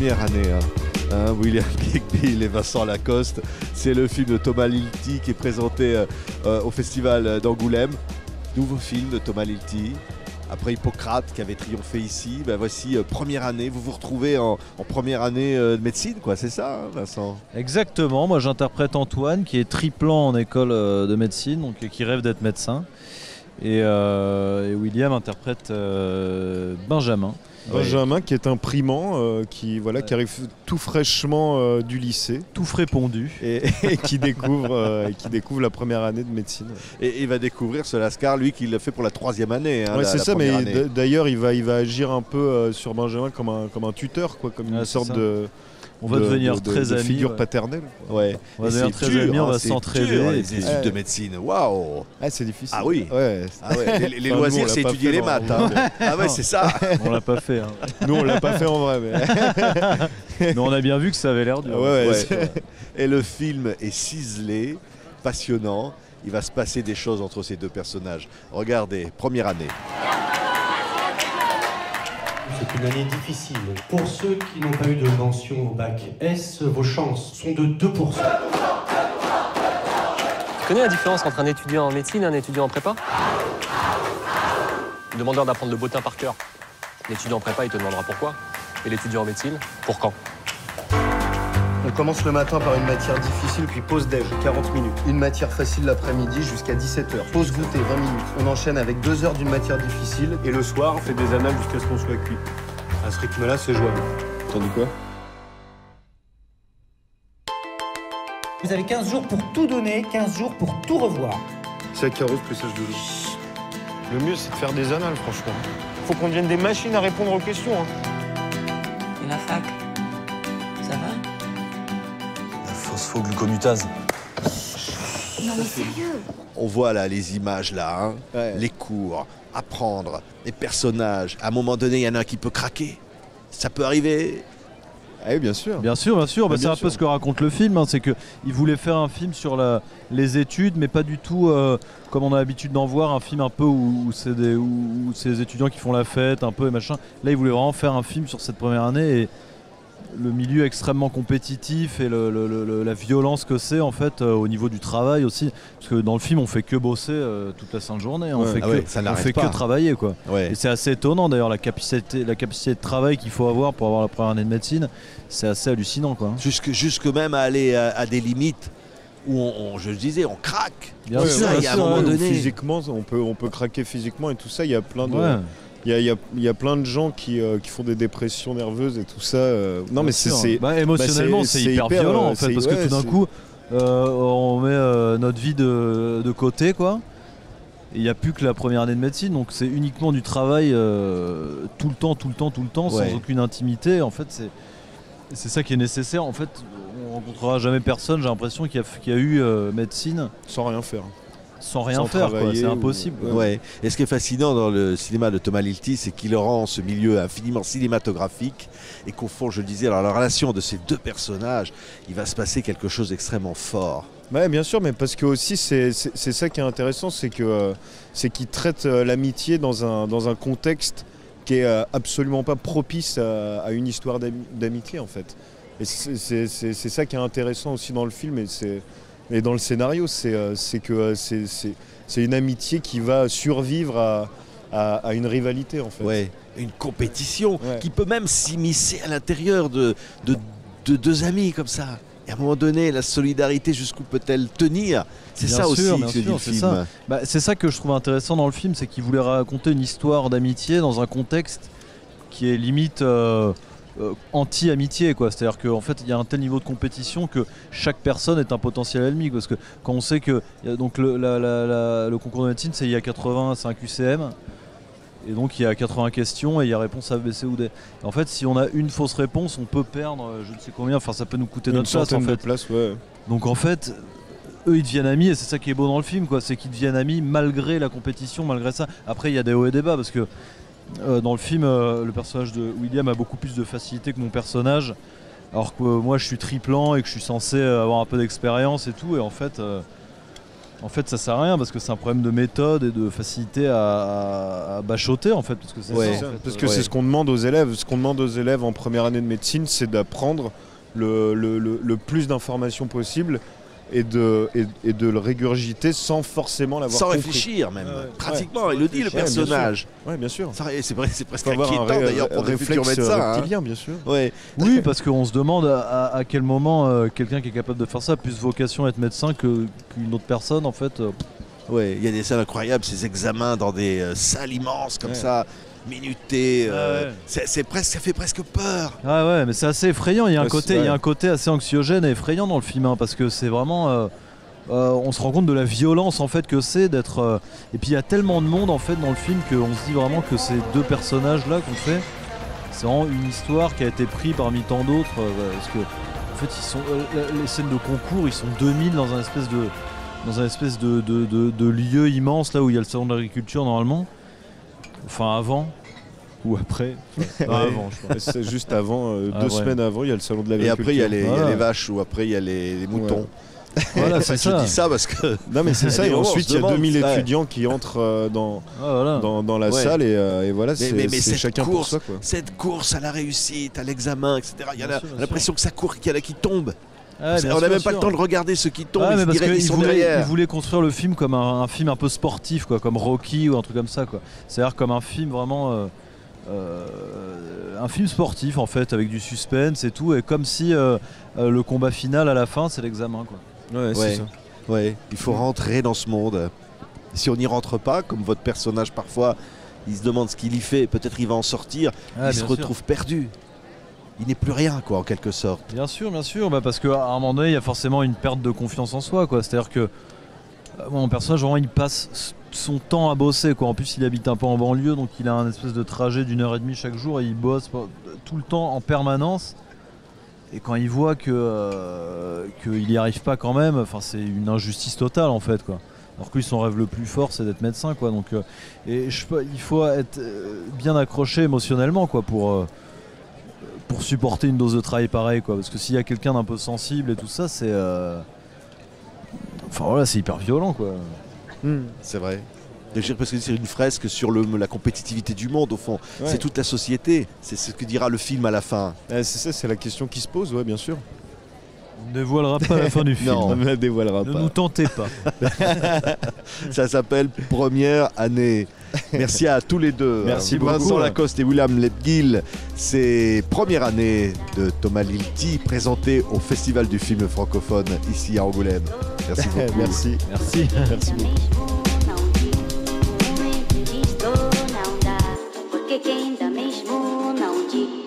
première année. William Bigby et Vincent Lacoste. C'est le film de Thomas Lilti qui est présenté au festival d'Angoulême. Nouveau film de Thomas Lilti. Après Hippocrate qui avait triomphé ici, ben voici première année. Vous vous retrouvez en première année de médecine, quoi, c'est ça, Vincent? Exactement. Moi, j'interprète Antoine qui est triplant en école de médecine, donc qui rêve d'être médecin. Et William interprète Benjamin. Benjamin qui est un primant qui arrive tout fraîchement du lycée. Tout frais pondu. Et qui découvre la première année de médecine. Et il va découvrir ce Lascar, lui, qui l'a fait pour la 3e année. Ouais, c'est ça, mais d'ailleurs, il va agir un peu sur Benjamin comme un tuteur, quoi, comme une sorte de... On va devenir très amis. Figure paternelle. Ouais. On va devenir très amis, on va s'entraider. Les études de médecine, waouh! Ah, c'est difficile. Ah oui. Ouais. Les loisirs, c'est étudier les maths. Ah ouais, c'est ça. On l'a pas fait. Nous, on l'a pas fait en vrai. Mais on a bien vu que ça avait l'air dur. Et le film est ciselé, passionnant. Il va se passer des choses entre ces deux personnages. Regardez, première année. C'est une année difficile. Pour ceux qui n'ont pas eu de mention au bac S, vos chances sont de 2%. Tu connais la différence entre un étudiant en médecine et un étudiant en prépa? Le demandeur d'apprendre le bottin par cœur. L'étudiant en prépa, il te demandera pourquoi. Et l'étudiant en médecine, pour quand. On commence le matin par une matière difficile, puis pause déj, 40 minutes. Une matière facile l'après-midi jusqu'à 17h. Pause goûter, 20 minutes. On enchaîne avec 2 heures d'une matière difficile. Et le soir, on fait des annales jusqu'à ce qu'on soit cuit. À ce rythme-là, c'est jouable. T'en dis quoi? Vous avez 15 jours pour tout donner, 15 jours pour tout revoir. C'est carreau plus sage de l'eau. Le mieux, c'est de faire des annales, franchement. Faut qu'on devienne des machines à répondre aux questions. Et la fac, ça va? La phosphoglucomutase. Non mais sérieux? On voit là les images là, les cours, apprendre, les personnages. À un moment donné, il y en a un qui peut craquer. Ça peut arriver. Oui, bien sûr. Bien sûr. C'est un peu ce que raconte le film. C'est qu'il voulait faire un film sur les études, mais pas du tout comme on a l'habitude d'en voir, un film un peu où c'est les étudiants qui font la fête, un peu et machin. Là, il voulait vraiment faire un film sur cette première année et le milieu extrêmement compétitif et la violence que c'est en fait au niveau du travail aussi. Parce que dans le film, on fait que bosser toute la sainte journée. On fait que travailler, quoi. Ouais. Et c'est assez étonnant d'ailleurs la capacité de travail qu'il faut avoir pour avoir la première année de médecine. C'est assez hallucinant, quoi. Jusque même à aller à des limites où je le disais, on craque. Bien sûr, il y a un moment donné. Physiquement, on peut craquer physiquement et tout ça. Il y a plein de... Il y a plein de gens qui font des dépressions nerveuses et tout ça. Non, mais émotionnellement, c'est hyper violent en fait, parce que tout d'un coup, on met notre vie de côté, quoi. Il n'y a plus que la première année de médecine, donc c'est uniquement du travail tout le temps, sans aucune intimité. En fait, c'est ça qui est nécessaire. En fait, on rencontrera jamais personne, j'ai l'impression, qui a eu médecine sans rien faire. Sans rien faire, c'est impossible. Ouais. Et ce qui est fascinant dans le cinéma de Thomas Lilti, c'est qu'il rend ce milieu infiniment cinématographique et qu'au fond, je le disais, alors la relation de ces deux personnages, il va se passer quelque chose d'extrêmement fort. Ouais, bien sûr, mais parce que aussi c'est ça qui est intéressant, c'est qu'il traite l'amitié dans un contexte qui est absolument pas propice à une histoire d'amitié en fait. Et c'est ça qui est intéressant aussi dans le film et dans le scénario, c'est que c'est une amitié qui va survivre à une rivalité en fait. Ouais, une compétition qui peut même s'immiscer à l'intérieur de deux amis comme ça. Et à un moment donné, la solidarité, jusqu'où peut-elle tenir? C'est ça aussi que dit le film. C'est ça que je trouve intéressant dans le film, c'est qu'il voulait raconter une histoire d'amitié dans un contexte qui est limite anti-amitié, quoi. C'est-à-dire qu'en fait, il y a un tel niveau de compétition que chaque personne est un potentiel ennemi. Parce que quand on sait que donc le concours de médecine, il y a 80, c'est un QCM. Et donc il y a 80 questions et il y a réponse A, B, C ou D. En fait, si on a une fausse réponse, on peut perdre je ne sais combien, enfin ça peut nous coûter notre place en fait. Donc en fait, eux ils deviennent amis et c'est ça qui est beau dans le film, quoi. C'est qu'ils deviennent amis malgré la compétition, malgré ça. Après il y a des hauts et des bas parce que dans le film, le personnage de William a beaucoup plus de facilité que mon personnage. Alors que moi je suis triplant et que je suis censé avoir un peu d'expérience et tout. Et en fait... En fait, ça sert à rien parce que c'est un problème de méthode et de facilité à bachoter en fait. Parce que c'est Ouais. ça, en fait. Parce que c'est ce qu'on demande aux élèves. Ce qu'on demande aux élèves en première année de médecine, c'est d'apprendre le plus d'informations possible et de le régurgiter sans forcément l'avoir Sans compris. réfléchir même, Ouais. pratiquement, Ouais. il le dit le Ouais, bien sûr. personnage. Ouais, bien sûr. C'est vrai, c'est presque Faut avoir inquiétant d'ailleurs pour des futurs réflexe médecins. reptilien, bien sûr. Ouais. Oui, parce qu'on se demande à quel moment quelqu'un qui est capable de faire ça a plus vocation à être médecin qu'une autre personne en fait. Ouais, il y a des scènes incroyables, ces examens dans des salles immenses comme Ouais. ça, minutés. Ouais. C'est presque, ça fait presque peur. Ah ouais, mais c'est assez effrayant. Il y a un Ouais, côté, c'est- il y a un côté assez anxiogène et effrayant dans le film, hein, parce que c'est vraiment. On se rend compte de la violence en fait que c'est d'être. Et puis il y a tellement de monde en fait dans le film qu'on se dit vraiment que ces deux personnages là qu'on fait, c'est vraiment une histoire qui a été prise parmi tant d'autres. Parce que en fait, ils sont les scènes de concours, ils sont 2000 dans un espèce de lieu immense là où il y a le salon de l'agriculture normalement. Enfin avant ou après. Enfin, Ouais. avant, je crois. C'est juste avant, Ah 2 ouais. semaines avant, il y a le salon de Et l'agriculture. après, il y a Voilà. les vaches ou après, il y a les moutons. Voilà, c'est Je ça. dis ça parce que. Non mais c'est ça, Des et moments, on ensuite se il y a demande, 2000 ouais. étudiants qui entrent dans Ah, voilà. la Ouais. salle et voilà, mais c'est cette chacun pour course, soi quoi. Cette course à la réussite, à l'examen, etc. Il y a Bien sûr, bien l'impression que ça court, qu'il y en a qui tombent. Ouais, bien On n'a sûr, même pas sûr. le temps de regarder ceux qui tombent, Ouais, mais ils, parce ils qu'il sont voulait, derrière. il voulait construire le film comme un film un peu sportif, quoi, comme Rocky ou un truc comme ça, quoi. C'est-à-dire comme un film vraiment, un film sportif en fait, avec du suspense et tout, et comme si le combat final à la fin, c'est l'examen, quoi. Ouais, Ouais. c'est ça. Ouais, il faut rentrer dans ce monde. Si on n'y rentre pas, comme votre personnage parfois, il se demande ce qu'il y fait, peut-être il va en sortir, Ah, il se bien sûr. retrouve perdu. Il n'est plus rien, quoi, en quelque sorte. Bien sûr, bah parce qu'à un moment donné, il y a forcément une perte de confiance en soi, quoi. C'est-à-dire que mon personnage, vraiment, il passe son temps à bosser, quoi. En plus, il habite un peu en banlieue, donc il a un espèce de trajet d'1h30 chaque jour et il bosse tout le temps en permanence. Et quand il voit qu'il n'y arrive pas quand même, enfin, c'est une injustice totale, en fait, quoi. Alors que lui, son rêve le plus fort, c'est d'être médecin, quoi. Donc, il faut être bien accroché émotionnellement, quoi, pour supporter une dose de travail pareil, quoi. Parce que s'il y a quelqu'un d'un peu sensible et tout ça, c'est enfin voilà, c'est hyper violent, quoi. C'est vrai. Et je veux dire, parce que c'est une fresque sur la compétitivité du monde, au fond. Ouais. C'est toute la société. C'est ce que dira le film à la fin. C'est ça, c'est la question qui se pose, ouais, bien sûr. On ne dévoilera pas la fin du film. Non. On ne la dévoilera Ne pas. nous tentez pas. Ça s'appelle Première année. Merci à tous les deux. Merci Vincent beaucoup. Lacoste et William Lebguil. C'est Première année de Thomas Lilti, présenté au Festival du film francophone ici à Angoulême. Merci beaucoup. Merci. Merci. Merci beaucoup. Não diz, não dá, porque quem dá mesmo não diz.